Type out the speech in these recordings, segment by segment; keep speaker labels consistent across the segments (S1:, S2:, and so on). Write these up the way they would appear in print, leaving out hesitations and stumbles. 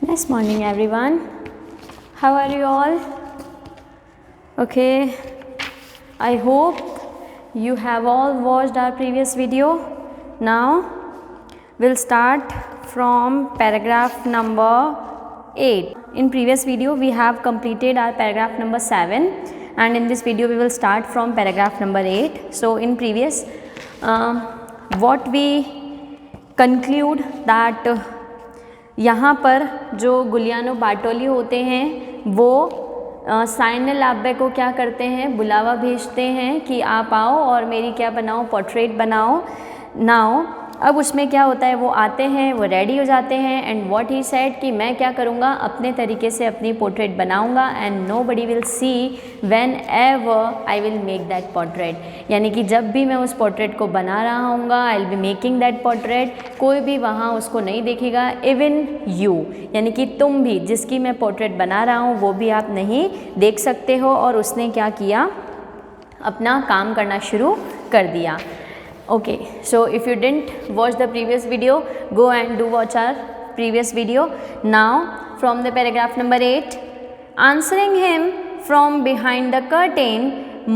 S1: Nice morning everyone. How are you all? Okay, I hope you have all watched our previous video. Now we'll start from paragraph number 8. In previous video we have completed our paragraph number 7 and in this video we will start from paragraph number 8. So in previous what we conclude that यहाँ पर जो गुलियानो बार्टोली होते हैं वो साइनल लाब्बे को क्या करते हैं, बुलावा भेजते हैं कि आप आओ और मेरी क्या बनाओ, पोर्ट्रेट बनाओ. नाउ अब उसमें क्या होता है, वो आते हैं, वो रेडी हो जाते हैं एंड व्हाट ही सेड कि मैं क्या करूँगा, अपने तरीके से अपनी पोर्ट्रेट बनाऊँगा and nobody will see when ever I will make that portrait. यानी कि जब भी मैं उस पोर्ट्रेट को बना रहा हूँगा, I will be making that portrait, कोई भी वहाँ उसको नहीं देखेगा. इवन यू यानी कि तुम भी जिसकी मैं पोर्ट्रेट बना रहा हूँ वो भी आप नहीं देख सकते हो. और उसने क्या किया, अपना काम करना शुरू कर दिया. Okay, so if you didn't watch the previous video, go and do watch our previous video. Now from the paragraph number 8, answering him from behind the curtain,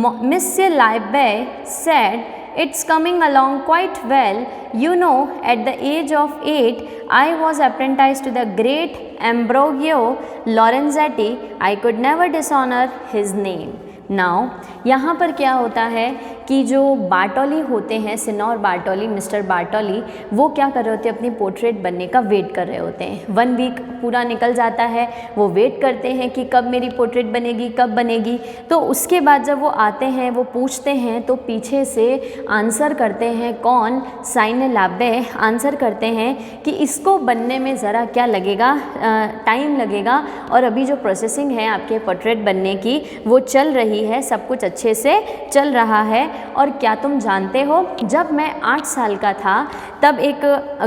S1: Monsieur Liebe said, "It's coming along quite well. You know, at the age of 8, I was apprenticed to the great Ambrogio Lorenzetti. I could never dishonor his name." Now यहाँ पर क्या होता है कि जो बार्टोली होते हैं, Sinor बार्टोली, mister बार्टोली, वो क्या कर रहे होते हैं, अपनी पोर्ट्रेट बनने का वेट कर रहे होते हैं. 1 वीक पूरा निकल जाता है, वो वेट करते हैं कि कब मेरी पोर्ट्रेट बनेगी, कब बनेगी. तो उसके बाद जब वो आते हैं, वो पूछते हैं तो पीछे से आंसर करते हैं कौन, साइनल लाब्बे आंसर करते हैं कि इसको बनने में ज़रा क्या लगेगा, टाइम लगेगा और अभी जो प्रोसेसिंग है आपके पोर्ट्रेट बनने की वो चल रही है, सब कुछ अच्छे से चल रहा है. और क्या तुम जानते हो, जब मैं 8 साल का था तब एक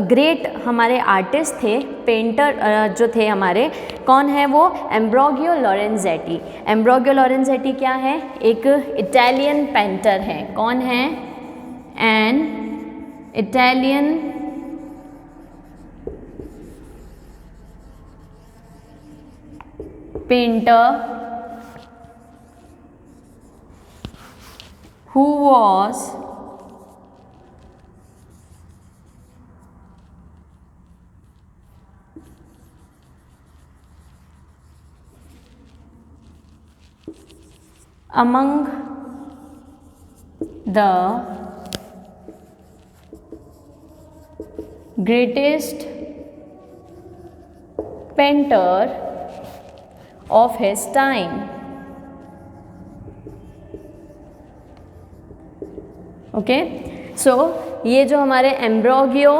S1: ग्रेट हमारे आर्टिस्ट थे, पेंटर जो थे हमारे, कौन है वो, एम्ब्रोगियो लोरेंजेटी. एम्ब्रोगियो लोरेंजेटी क्या है, एक इटालियन पेंटर है. कौन है, an Italian painter who was among the greatest painter of his time. Okay, so ये जो हमारे एम्ब्रोगियो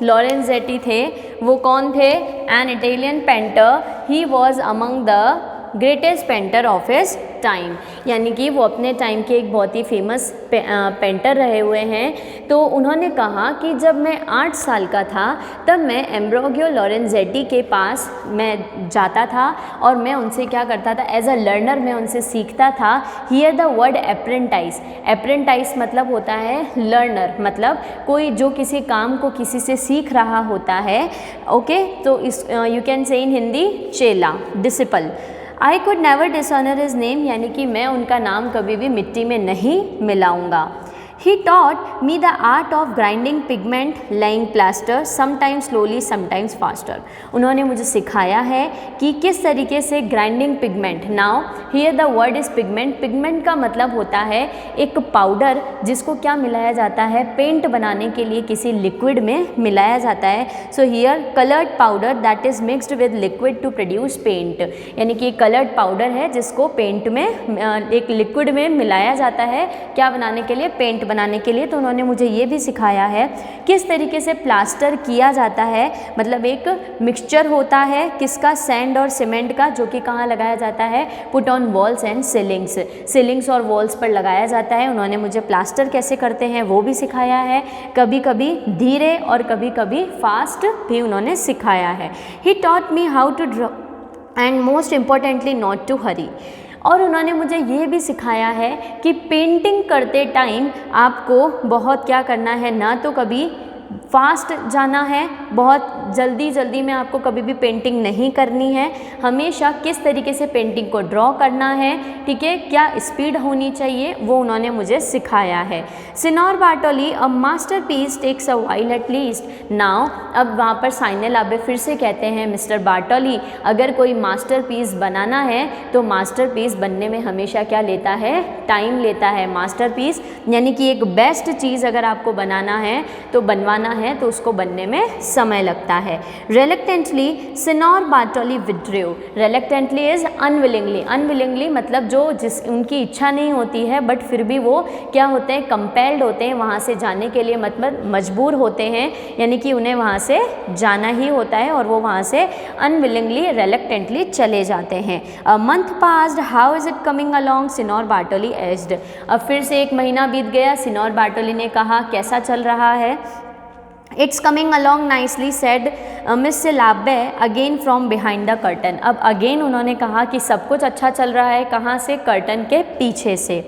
S1: लोरेंजेटी थे वो कौन थे, an Italian painter. He was among the greatest painter of his time. यानी कि वो अपने टाइम के एक बहुत ही फेमस पेंटर रहे हुए हैं. तो उन्होंने कहा कि जब मैं 8 साल का था तब मैं एम्ब्रोगियो लोरेंजेटी के पास मैं जाता था और मैं उनसे क्या करता था, एज अ लर्नर मैं उनसे सीखता था. Hear the word apprentice. Apprentice मतलब होता है लर्नर, मतलब कोई जो किसी काम को किसी से सीख रहा होता है. ओके, तो इस यू कैन से इन हिंदी चेला, disciple. I could never dishonour his name, यानी कि मैं उनका नाम कभी भी मिट्टी में नहीं मिलाऊंगा. He taught me the art of grinding pigment, laying plaster, sometimes slowly, sometimes faster. उन्होंने मुझे सिखाया है कि किस तरीके से grinding pigment. Now here the word is pigment. Pigment का मतलब होता है एक पाउडर जिसको क्या मिलाया जाता है, पेंट बनाने के लिए किसी लिक्विड में मिलाया जाता है. So here colored powder that is mixed with liquid to produce paint. यानी कि कलर्ड पाउडर है जिसको पेंट में एक लिक्विड में मिलाया जाता है, क्या बनाने के लिए, पेंट बनाने के लिए. तो उन्होंने मुझे ये भी सिखाया है किस तरीके से प्लास्टर किया जाता है. मतलब एक मिक्सचर होता है किसका, सैंड और सीमेंट का, जो कि कहाँ लगाया जाता है, put on walls and ceilings. Ceilings और वॉल्स पर लगाया जाता है. उन्होंने मुझे प्लास्टर कैसे करते हैं वो भी सिखाया है, कभी कभी धीरे और कभी कभी फास्ट भी उन्होंने सिखाया है. He taught me how to draw and most importantly not to hurry. और उन्होंने मुझे ये भी सिखाया है कि पेंटिंग करते टाइम आपको बहुत क्या करना है, ना तो कभी फास्ट जाना है, बहुत जल्दी जल्दी में आपको कभी भी पेंटिंग नहीं करनी है, हमेशा किस तरीके से पेंटिंग को ड्रॉ करना है, ठीक है, क्या स्पीड होनी चाहिए, वो उन्होंने मुझे सिखाया है। Signor Bartoli, a masterpiece takes a while at least. Now अब वहाँ पर साइने लाबे फिर से कहते हैं मिस्टर बार्टोली, अगर कोई मास्टरपीस बनाना है तो मास्टरपीस बनने में हमेशा क्या लेता है, टाइम लेता है। मास्टरपीस यानी कि एक बेस्ट चीज़ अगर आपको बनाना है तो बनवाना है तो उसको बनने में समय लगता है। Reluctantly Signor Bartoli withdrew, reluctantly is unwillingly, unwillingly मतलब जो जिस उनकी इच्छा नहीं होती है बट फिर भी वो क्या होते हैं, कंपेल्ड होते हैं वहाँ से जाने के लिए, मतलब मजबूर होते हैं, यानी कि उन्हें वहाँ से जाना ही होता है और वो वहाँ से अनविलिंगली रेलक्टेंटली चले जाते हैं। A month passed, how is it coming along, Signor Bartoli asked. अब फिर से एक महीना बीत गया, सिनोर बार्टोली ने कहा कैसा चल रहा है। It's coming along nicely said Miss Labe again from behind the curtain. अब अगेन उन्होंने कहा कि सब कुछ अच्छा चल रहा है, कहाँ से, कर्टन के पीछे से।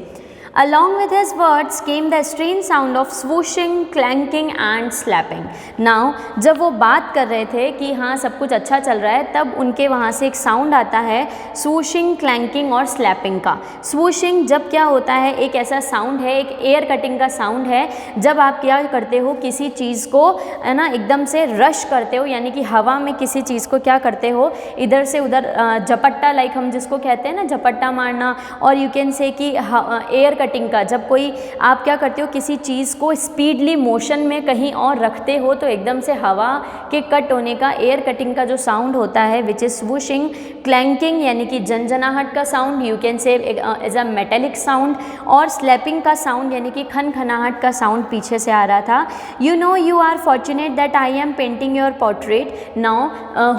S1: Along with his words came the strange sound of swooshing, clanking and slapping. Now जब वो बात कर रहे थे कि हाँ सब कुछ अच्छा चल रहा है, तब उनके वहाँ से एक साउंड आता है swooshing, clanking और slapping का। swooshing जब क्या होता है, एक ऐसा साउंड है, एक एयर कटिंग का साउंड है, जब आप क्या करते हो, किसी चीज़ को है ना एकदम से रश करते हो, यानी कि हवा में किसी चीज़ को क्या करते हो, इधर से उधर झपट्टा, लाइक हम जिसको कहते हैं ना झपट्टा मारना, और यू कैन से कि एयर कटिंग का, जब कोई आप क्या करते हो, किसी चीज़ को स्पीडली मोशन में कहीं और रखते हो तो एकदम से हवा के कट होने का एयर कटिंग का जो साउंड होता है विच इज स्वूशिंग। क्लैंकिंग यानी कि जनजनाहट का sound, you can say as a metallic sound, और स्लैपिंग का साउंड यानी कि खनखनाहट का साउंड पीछे से आ रहा था। You know you are fortunate that I am painting your portrait now,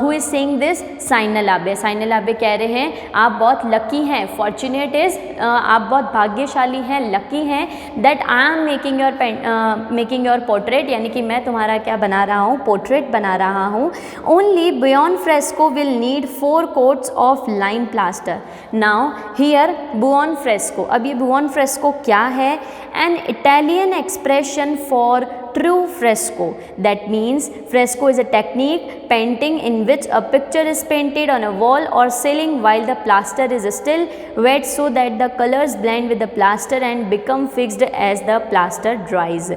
S1: who is saying this, Signe Labe. Signe लाबे कह रहे हैं आप बहुत लकी हैं, फॉर्चुनेट इज आप बहुत भाग्यशाली हैं, लकी हैं, that I am making your portrait, यानी कि मैं तुम्हारा क्या बना रहा हूँ, पोर्ट्रेट बना रहा हूँ। Only buon fresco will need 4 coats of lime plaster. Now here buon fresco, अब ये बुऑन फ्रेस्को क्या है, an Italian expression for true fresco. That means fresco is a technique painting in which a picture is painted on a wall or ceiling while the plaster is still wet so that the colors blend with the plaster and become fixed as the plaster dries.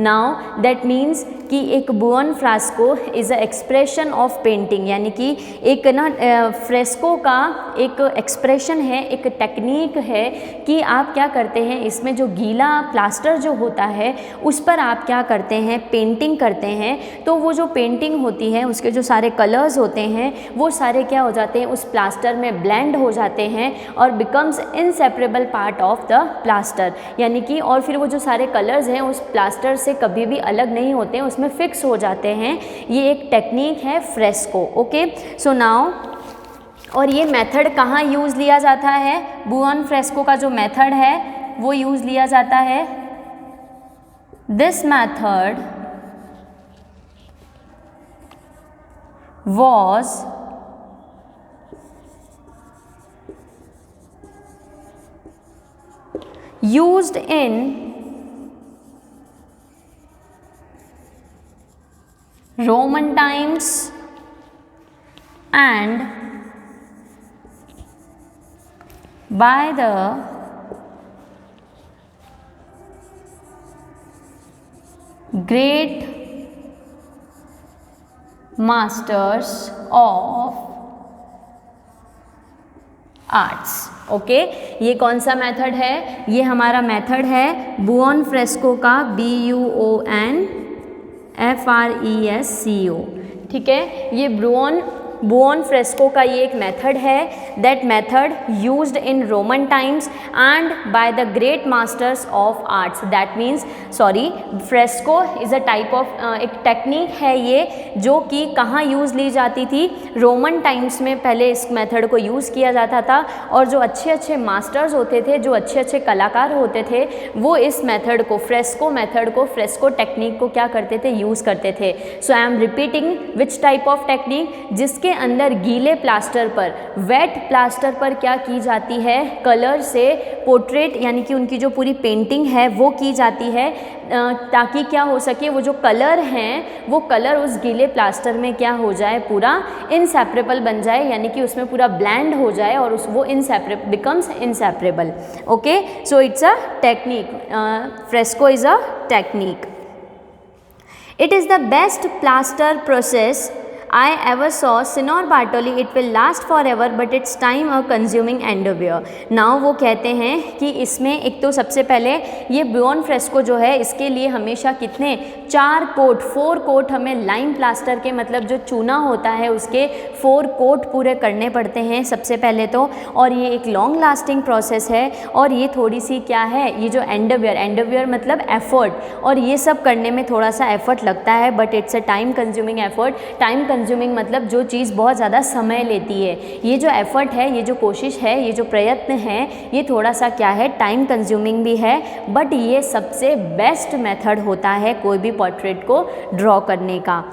S1: Now that means कि एक buon fresco is a expression of painting, यानी कि एक ना fresco का एक expression है, एक टेक्निक है कि आप क्या करते हैं, इसमें जो गीला प्लास्टर जो होता है उस पर आप क्या करते हैं, पेंटिंग करते हैं, तो वो जो पेंटिंग होती है उसके जो सारे कलर्स होते हैं वो सारे क्या हो जाते हैं, उस प्लास्टर में ब्लेंड हो जाते हैं और becomes inseparable part of the plaster, यानी कि और फिर वो जो सारे कलर्स हैं उस प्लास्टर से कभी भी अलग नहीं होते हैं, उसमें फिक्स हो जाते हैं। ये एक टेक्निक है फ्रेस्को। ओके, सो नाउ, और ये मेथड कहाँ यूज़ लिया जाता है, बुऑन फ्रेस्को का जो मेथड है वो यूज़ लिया जाता है, this method was used in Roman times and by the great masters of arts. Okay, ये कौन सा मेथड है, ये हमारा मेथड है बुऑन फ्रेस्को का, BUON FRESCO, ठीक है, ये बुऑन फ्रेस्को का ये एक मेथड है, that method used in Roman times and by the great masters of arts. That means fresco is a type of एक टेक्निक है ये, जो कि कहाँ यूज़ ली जाती थी, रोमन टाइम्स में पहले इस मेथड को यूज़ किया जाता था, और जो अच्छे अच्छे मास्टर्स होते थे, जो अच्छे अच्छे कलाकार होते थे, वो इस मेथड को, फ्रेस्को मेथड को, फ्रेस्को टेक्निक को क्या करते थे, यूज़ करते थे। So I am repeating which type of technique, जिसके जिसके अंदर गीले प्लास्टर पर, वेट प्लास्टर पर क्या की जाती है, कलर से पोर्ट्रेट यानी कि उनकी जो पूरी पेंटिंग है वो की जाती है, ताकि क्या हो सके वो जो कलर हैं वो कलर उस गीले प्लास्टर में क्या हो जाए, पूरा इनसेपरेबल बन जाए, यानी कि उसमें पूरा ब्लेंड हो जाए और वो inseparable becomes inseparable. Okay, so it's a technique. Fresco is a technique. It is the best plaster process I ever saw. Signor Bartoli, it will last forever but it's time a consuming endeavor. Now वो कहते हैं कि इसमें एक तो सबसे पहले ये बुऑन फ्रेस्को जो है इसके लिए हमेशा कितने 4 कोट हमें लाइम प्लास्टर के मतलब जो चूना होता है उसके 4 कोट पूरे करने पड़ते हैं सबसे पहले तो, और ये एक लॉन्ग लास्टिंग प्रोसेस है और ये थोड़ी सी क्या है, ये जो एंडोवियर मतलब एफर्ट, और ये सब करने में थोड़ा सा एफर्ट लगता है but it's a time consuming effort. Time consuming मतलब जो चीज़ बहुत ज़्यादा समय लेती है. ये जो एफर्ट है, ये जो कोशिश है, ये जो प्रयत्न है, ये थोड़ा सा क्या है, टाइम कंज्यूमिंग भी है, बट ये सबसे बेस्ट मेथड होता है कोई भी पोर्ट्रेट को ड्रॉ करने का.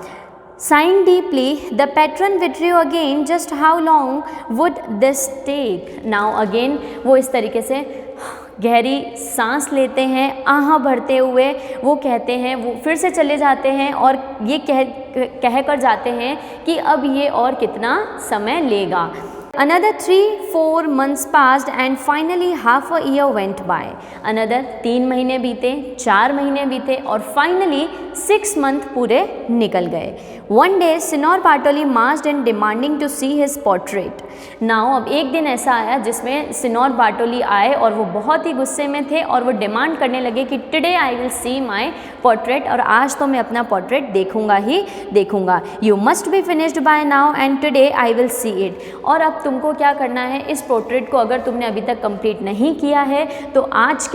S1: Sign deeply, the patron withdrew again. Just how long would this take? Now again वो इस तरीके से गहरी सांस लेते हैं, आह भरते हुए वो कहते हैं, वो फिर से चले जाते हैं और ये कह कर जाते हैं कि अब ये और कितना समय लेगा. Another 3-4 months passed and finally half a year went by. Another 3 महीने बीते, 4 महीने बीते और finally 6 month पूरे निकल गए. One day Signor Bartoli marched in demanding to see his portrait. Now अब एक दिन ऐसा आया जिसमें सिनोर बार्टोली आए और वो बहुत ही गुस्से में थे और वो डिमांड करने लगे कि today I will see my portrait, और आज तो मैं अपना पोर्ट्रेट देखूंगा ही देखूंगा. You must be finished by now and today I will see it. और अब तुमको क्या करना है, इस पोर्ट्रेट को अगर तुमने अभी तक कंप्लीट नहीं किया है तो आज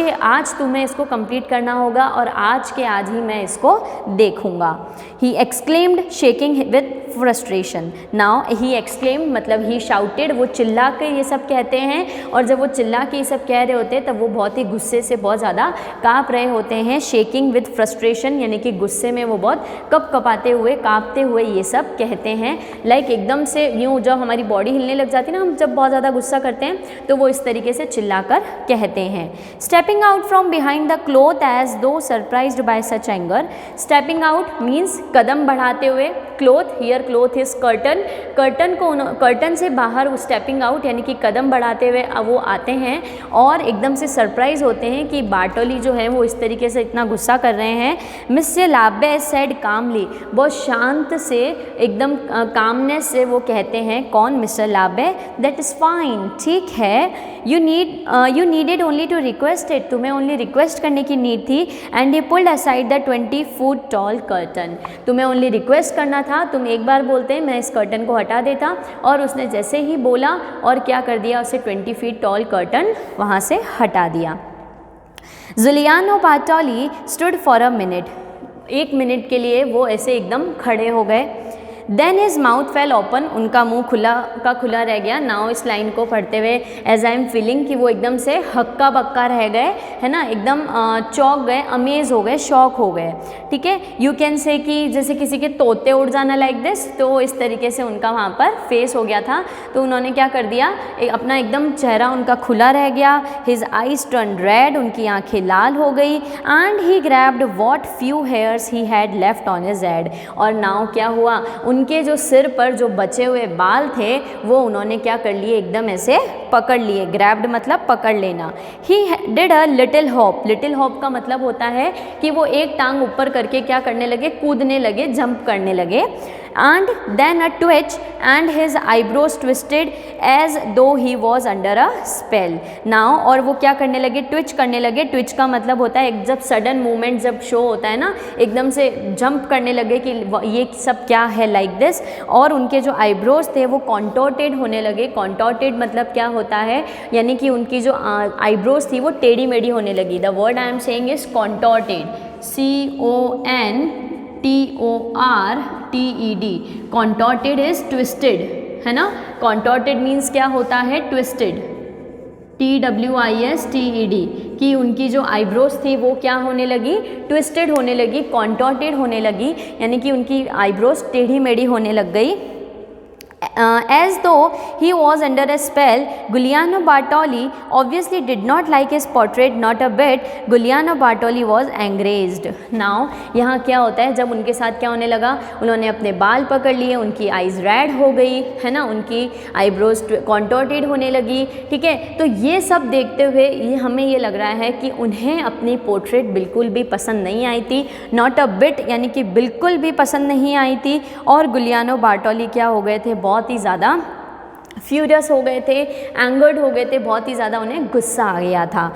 S1: तुम्हें इसको कंप्लीट करना होगा और आज के आज ही मैं इसको देखूंगा. He exclaimed shaking with frustration. Now he exclaimed मतलब ही शाउटेड, वो चिल्ला के ये सब कहते हैं, और जब वो चिल्ला के ये सब कह रहे होते हैं तब वो बहुत ही गुस्से से बहुत ज़्यादा काँप रहे होते हैं. शेकिंग विद फ्रस्ट्रेशन यानी कि गुस्से में वो बहुत कँपाते हुए काँपते हुए ये सब कहते हैं. लाइक एकदम से यूँ जब हमारी बॉडी हिलने लग जाती है ना, हम जब बहुत ज़्यादा गुस्सा करते हैं तो वो इस तरीके से चिल्ला कर कहते हैं. Stepping out from behind the cloth as though surprised by such anger. Stepping out means कदम बढ़ाते हुए. Cloth, here cloth is curtain. Curtain से बाहर स्टेपिंग आउट यानी कि कदम बढ़ाते हुए वो आते हैं और एकदम से सरप्राइज होते हैं कि बार्टोली जो है वो इस तरीके से इतना गुस्सा कर रहे हैं. मिस्टर लाबे सेड कामली, बहुत शांत से एकदम कामनेस से वो कहते हैं. कौन? मिस्टर लाबे. दैट इज़ फाइन, ठीक है. You needed only to request it, तुम्हें ओनली रिक्वेस्ट करने की नीड थी. And he pulled aside the 20 foot tall curtain. तुम्हें ओनली रिक्वेस्ट करना था, तुम एक बार बोलते मैं इस कर्टन को हटा देता, और उसने जैसे ही बोला और क्या कर दिया, उसे 20 फीट टॉल कर्टन वहाँ से हटा दिया. Giuliano Bartoli stood for a minute. 1 minute के लिए वो ऐसे एकदम खड़े हो गए. Then his mouth fell open, उनका मुंह खुला रह गया. नाउ इस लाइन को पढ़ते हुए एज आई एम फीलिंग कि वो एकदम से हक्का बक्का रह गए, है ना, एकदम चौंक गए, अमेज हो गए, शॉक हो गए. ठीक है, यू कैन से कि जैसे किसी के तोते उड़ जाना लाइक दिस, तो इस तरीके से उनका वहाँ पर फेस हो गया था. तो उन्होंने क्या कर दिया, अपना एकदम चेहरा उनका खुला रह गया. हिज आईज टर्न रेड, उनकी आंखें लाल हो गई. And he grabbed what few hairs he had left on his head. और नाउ क्या हुआ, उनके जो सिर पर जो बचे हुए बाल थे वो उन्होंने क्या कर लिए, एकदम ऐसे पकड़ लिए. ग्रैब्ड मतलब पकड़ लेना. He did a little hop. Little hop का मतलब होता है कि वो एक टांग ऊपर करके क्या करने लगे, कूदने लगे, जंप करने लगे. and then a twitch and his eyebrows twisted as though he was under a spell. Now और वो क्या करने लगे, ट्विच करने लगे. ट्विच का मतलब होता है जब सडन मूवमेंट जब शो होता है ना, एकदम से जंप करने लगे कि ये सब क्या है लाइक दिस. और उनके जो आईब्रोज थे वो कॉन्टोर्टेड होने लगे. कॉन्टोर्टेड मतलब क्या होता है, यानी कि उनकी जो आईब्रोज थी वो टेढ़ी मेढ़ी होने लगी. The word I am saying is contorted, CONTORTED. Contorted is twisted, है ना. कॉन्टोर्टेड मीन्स क्या होता है, ट्विस्टेड, TWISTED, कि उनकी जो आईब्रोज थी वो क्या होने लगी, ट्विस्टेड होने लगी, कॉन्टोर्टेड होने लगी, यानी कि उनकी आईब्रोज टेढ़ी मेढ़ी होने लग गई. As though he was under a spell, Giuliano Bartoli obviously did not like his portrait not a bit. Giuliano Bartoli was enraged. Now यहाँ क्या होता है, जब उनके साथ क्या होने लगा, उन्होंने अपने बाल पकड़ लिए, उनकी आईज रेड हो गई है ना, उनकी आईब्रोज कॉन्टोर्टेड होने लगी, ठीक है। तो ये सब देखते हुए ये हमें ये लग रहा है कि उन्हें अपनी पोर्ट्रेट बिल्कुल भी पसंद नहीं आई थी, नॉट अ बिट, यानी कि बिल्कुल भी पसंद नहीं आई थी। और गुलियानो बार्टोली क्या हो गए थे, बहुत ही ज़्यादा फ्यूरियस हो गए थे, एंगर्ड हो गए थे, बहुत ही ज़्यादा उन्हें गुस्सा आ गया था।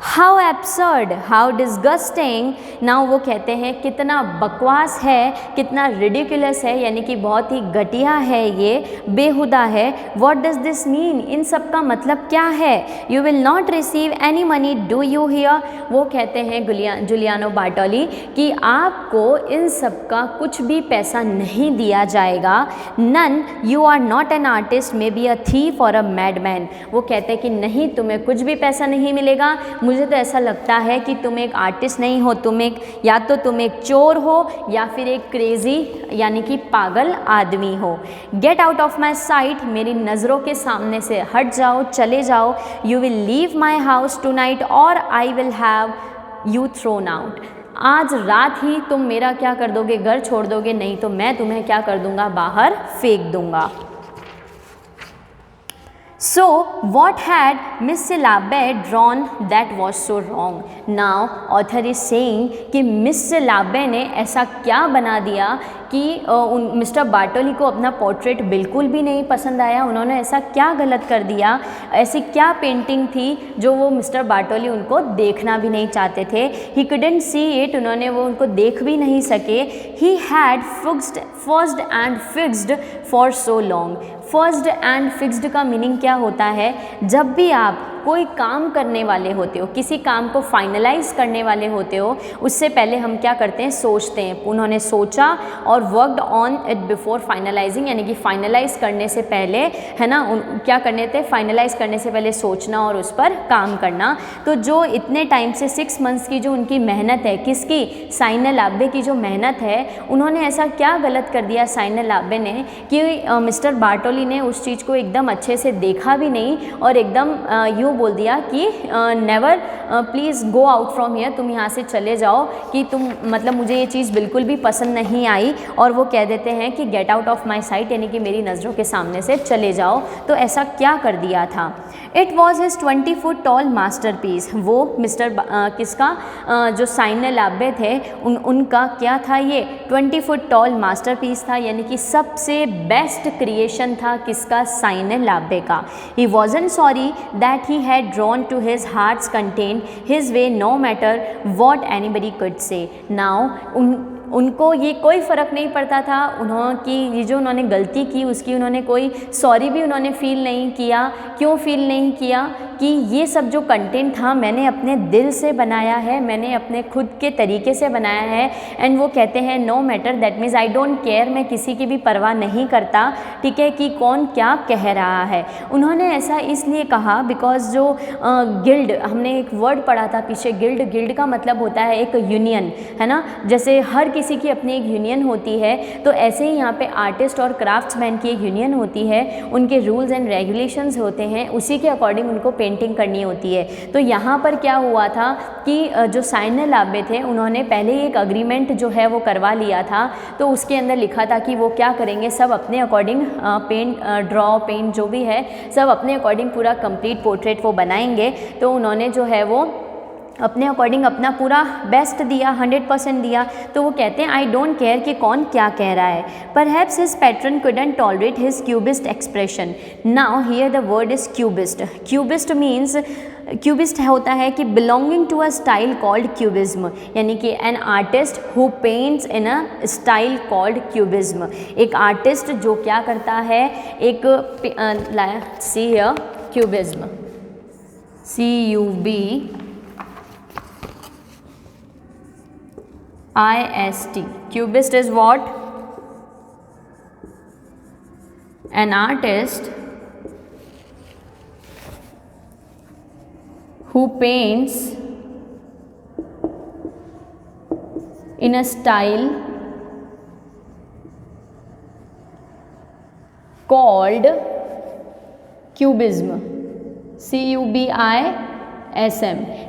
S1: How absurd, how disgusting, now वो कहते हैं कितना बकवास है, कितना रिडिकुलस है, यानी कि बहुत ही घटिया है, ये बेहुदा है। व्हाट डज दिस मीन, इन सब का मतलब क्या है। You will not receive any money, do you here, वो कहते हैं जुलियानो बार्टोली कि आपको इन सब का कुछ भी पैसा नहीं दिया जाएगा। None, you are not an artist, maybe a thief और अ मैडमैन, वो कहते हैं कि नहीं, तुम्हें कुछ भी पैसा नहीं मिलेगा। मुझे तो ऐसा लगता है कि तुम एक आर्टिस्ट नहीं हो, तुम एक, या तो तुम एक चोर हो या फिर एक क्रेजी यानी कि पागल आदमी हो। Get out of my sight, मेरी नज़रों के सामने से हट जाओ, चले जाओ। You will leave my house tonight और I will have you thrown out, आज रात ही तुम मेरा क्या कर दोगे, घर छोड़ दोगे, नहीं तो मैं तुम्हें क्या कर दूंगा, बाहर फेंक दूंगा। So what had Miss Silabe drawn that was so wrong? Now author is saying कि मिस सिलाबे ने ऐसा क्या बना दिया कि मिस्टर बार्टोली को अपना पोर्ट्रेट बिल्कुल भी नहीं पसंद आया। उन्होंने ऐसा क्या गलत कर दिया, ऐसी क्या पेंटिंग थी जो वो मिस्टर बार्टोली उनको देखना भी नहीं चाहते थे। ही couldn't see it, उन्होंने वो उनको देख भी नहीं सके। He had fussed and fixed for so long। First and fixed का मीनिंग क्या होता है, जब भी आप कोई काम करने वाले होते हो, किसी काम को फाइनलाइज करने वाले होते हो, उससे पहले हम क्या करते हैं, सोचते हैं। उन्होंने सोचा और worked on it before finalising, यानी कि फाइनलाइज करने से पहले, है ना, क्या करने थे, फाइनलाइज करने से पहले सोचना और उस पर काम करना। तो जो इतने टाइम से 6 मंथ्स की जो उनकी मेहनत है, किसकी, साइना लाबे की जो मेहनत है, उन्होंने ऐसा क्या गलत कर दिया साइना लाबे ने कि मिस्टर बार्टोली ने उस चीज़ को एकदम अच्छे से देखा भी नहीं और एकदम यूँ बोल दिया कि never, please go out from here, तुम यहाँ से चले जाओ, कि तुम, मतलब मुझे ये चीज़ बिल्कुल भी पसंद नहीं आई। और वो कह देते हैं कि gate out of my site, यानी कि मेरी नज़रों के सामने से चले जाओ। तो ऐसा क्या कर दिया था। It was his 20 foot tall masterpiece, वो मिस्टर किसका, जो साइना लाबे थे, उनका क्या था, ये 20 फुट टॉल मास्टर पीस था, यानी कि सबसे बेस्ट क्रिएशन था किसका, साइना लाबे का। He wasn't sorry that he had drawn to his heart's content his way no matter what anybody could say. Now उनको ये कोई फ़र्क नहीं पड़ता था उन्होंने गलती की उसकी उन्होंने कोई सॉरी भी उन्होंने फ़ील नहीं किया। क्यों फ़ील नहीं किया कि ये सब जो कंटेंट था मैंने अपने दिल से बनाया है, मैंने अपने खुद के तरीके से बनाया है। एंड वो कहते हैं no matter, that means I don't care, मैं किसी की भी परवाह नहीं करता, ठीक है, कि कौन क्या कह रहा है। उन्होंने ऐसा इसलिए कहा बिकॉज जो गिल्ड, हमने एक वर्ड पढ़ा था पीछे, गिल्ड का मतलब होता है एक यूनियन, है ना। जैसे हर किसी की अपनी एक यूनियन होती है, तो ऐसे ही यहाँ पे आर्टिस्ट और क्राफ्ट्समैन की एक यूनियन होती है, उनके रूल्स एंड रेगुलेशंस होते हैं, उसी के अकॉर्डिंग उनको पेंटिंग करनी होती है। तो यहाँ पर क्या हुआ था कि जो साइना लाबे थे उन्होंने पहले ही एक अग्रीमेंट जो है वो करवा लिया था। तो उसके अंदर लिखा था कि वो क्या करेंगे, सब अपने अकॉर्डिंग पेंट जो भी है सब अपने अकॉर्डिंग पूरा कंप्लीट पोर्ट्रेट वो बनाएंगे। तो उन्होंने जो है वो अपने अकॉर्डिंग अपना पूरा बेस्ट दिया, 100% दिया। तो वो कहते हैं आई डोंट केयर कि कौन क्या कह रहा है। Perhaps his patron couldn't tolerate his cubist expression. Now here the word is cubist. Cubist means, cubist होता है कि belonging to a style called cubism, यानी कि an artist who paints in a style called cubism. एक artist जो क्या करता है, एक see here cubism, CUBIST. Cubist is what? An artist who paints in a style called cubism, CUBISM,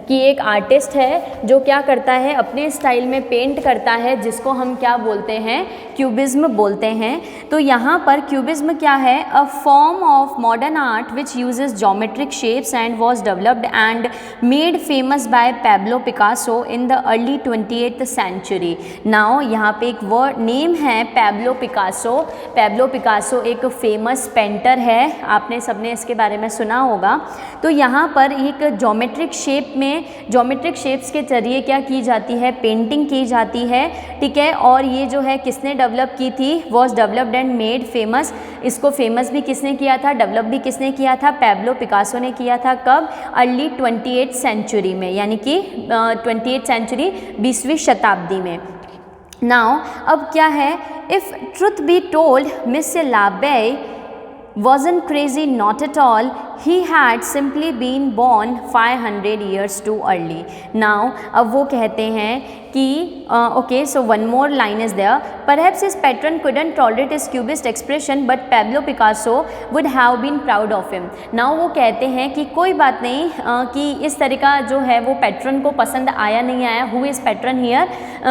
S1: कि एक आर्टिस्ट है जो क्या करता है, अपने स्टाइल में पेंट करता है, जिसको हम क्या बोलते हैं, क्यूबिज्म बोलते हैं। तो यहाँ पर क्यूबिज्म क्या है, a form of modern art which uses geometric shapes and was developed and made famous by Pablo Picasso in the early 20th century. Now यहाँ पे एक वर्ड नेम है पैब्लो पिकासो। पैब्लो पिकासो एक famous painter है, आपने सबने इसके बारे में सुना होगा। तो यहाँ पर एक ज्योमेट्रिक शेप में, ज्योमेट्रिक शेप्स के जरिए क्या की जाती है, पेंटिंग की जाती है, ठीक है। और ये जो है किसने डेवलप की थी, was developed and made famous. इसको फेमस भी किसने किया था, डेवलप भी किसने किया था, पैब्लो पिकासो ने किया था। कब, अर्ली 20th सेंचुरी में, यानी कि 20th सेंचुरी, 20वीं शताब्दी में। नाउ अब क्या है, if truth be told mister लाबे wasn't crazy, not at all. He had simply been born 500 years too early. Now, अब वो कहते हैं कि okay, so one more line is there. Perhaps his patron couldn't tolerate his cubist expression, but Pablo Picasso would have been proud of him. Now वो कहते हैं कि कोई बात नहीं कि इस तरह का जो है वो पैट्रन को पसंद आया नहीं आया। Who is patron here?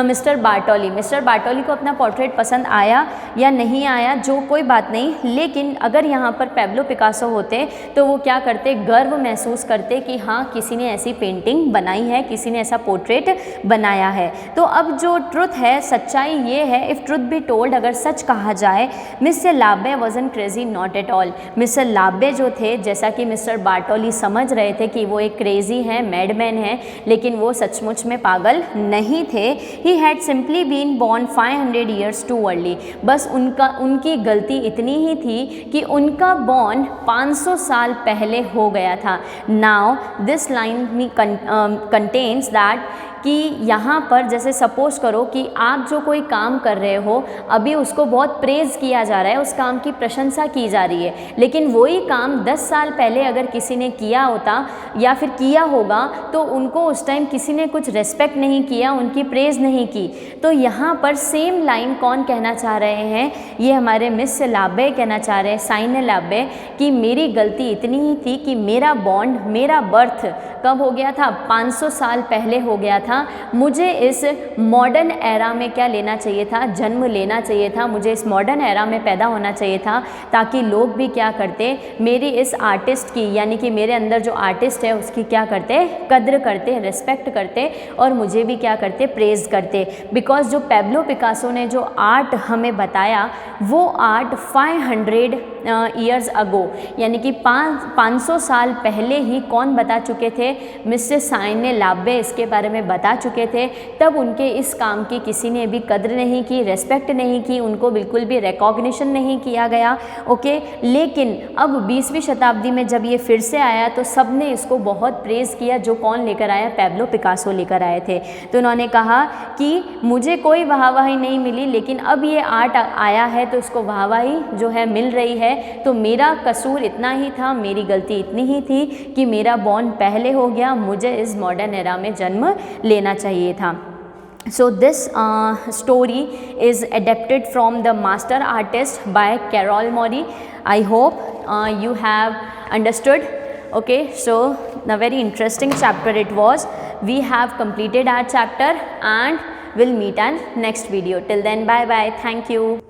S1: Mister Bartoli. Mister Bartoli को अपना पोर्ट्रेट पसंद आया या नहीं आया, जो कोई बात नहीं, लेकिन अगर यहाँ पर पैब्लो पिकासो होते तो वो क्या करते, गर्व महसूस करते कि हाँ किसी ने ऐसी पेंटिंग बनाई है, किसी ने ऐसा पोर्ट्रेट बनाया है। तो अब जो ट्रुथ है, सच्चाई ये है, इफ़ ट्रुथ बी टोल्ड, अगर सच कहा जाए, मिस्टर लाबे वॉजन crazy not at all. Mister लाबे जो थे, जैसा कि मिस्टर बार्टोली समझ रहे थे कि वो एक क्रेजी है, मैडमैन है, लेकिन वो सचमुच में पागल नहीं थे। He had simply been born 500 years too early. बस उनकी गलती इतनी ही थी कि उनका बॉर्न 500 साल पहले हो गया था। Now this line me contains that, कि यहाँ पर जैसे सपोज़ करो कि आप जो कोई काम कर रहे हो, अभी उसको बहुत प्रेज़ किया जा रहा है, उस काम की प्रशंसा की जा रही है, लेकिन वही काम 10 साल पहले अगर किसी ने किया होता या फिर किया होगा तो उनको उस टाइम किसी ने कुछ रेस्पेक्ट नहीं किया, उनकी प्रेज़ नहीं की। तो यहाँ पर सेम लाइन कौन कहना चाह रहे हैं, ये हमारे मिस लाबे कहना चाह रहे हैं, साइन लाबे, कि मेरी गलती इतनी ही थी कि मेरा बॉन्ड, मेरा बर्थ कब हो गया था, 500 साल पहले हो गया था। मुझे इस मॉडर्न एरा में क्या लेना चाहिए था, जन्म लेना चाहिए था, मुझे इस मॉडर्न एरा में पैदा होना चाहिए था, ताकि लोग भी क्या करते, मेरी इस आर्टिस्ट की, यानी कि मेरे अंदर जो आर्टिस्ट है उसकी क्या करते, कद्र करते, रिस्पेक्ट करते, और मुझे भी क्या करते, प्रेज़ करते। बिकॉज जो पैब्लो पिकासो ने जो आर्ट हमें बताया, वो आर्ट 500 ईयर्स अगो, यानी कि 500 साल पहले ही कौन बता चुके थे, मिस्टर साइन लाबे इसके बारे में बता चुके थे। तब उनके इस काम की किसी ने भी कद्र नहीं की, रेस्पेक्ट नहीं की, उनको बिल्कुल भी रिकॉग्निशन नहीं किया गया। ओके, लेकिन अब 20वीं शताब्दी में जब ये फिर से आया तो सब ने इसको बहुत प्रेज़ किया। जो कौन लेकर आया, पैब्लो पिकासो लेकर आए थे। तो उन्होंने कहा कि मुझे कोई वाहवाही नहीं मिली, लेकिन अब ये आर्ट आया है तो इसको वाहवाही जो है मिल रही है। तो मेरा कसूर इतना ही था, मेरी गलती इतनी ही थी कि मेरा बॉर्न पहले हो गया, मुझे इस मॉडर्न एरा में जन्म लेना चाहिए था। So this story is adapted from the Master Artist by Carol Mori. I hope you have understood. Okay, so the very interesting chapter it was. We have completed our chapter and we'll meet on next video. Till then, bye bye. Thank you.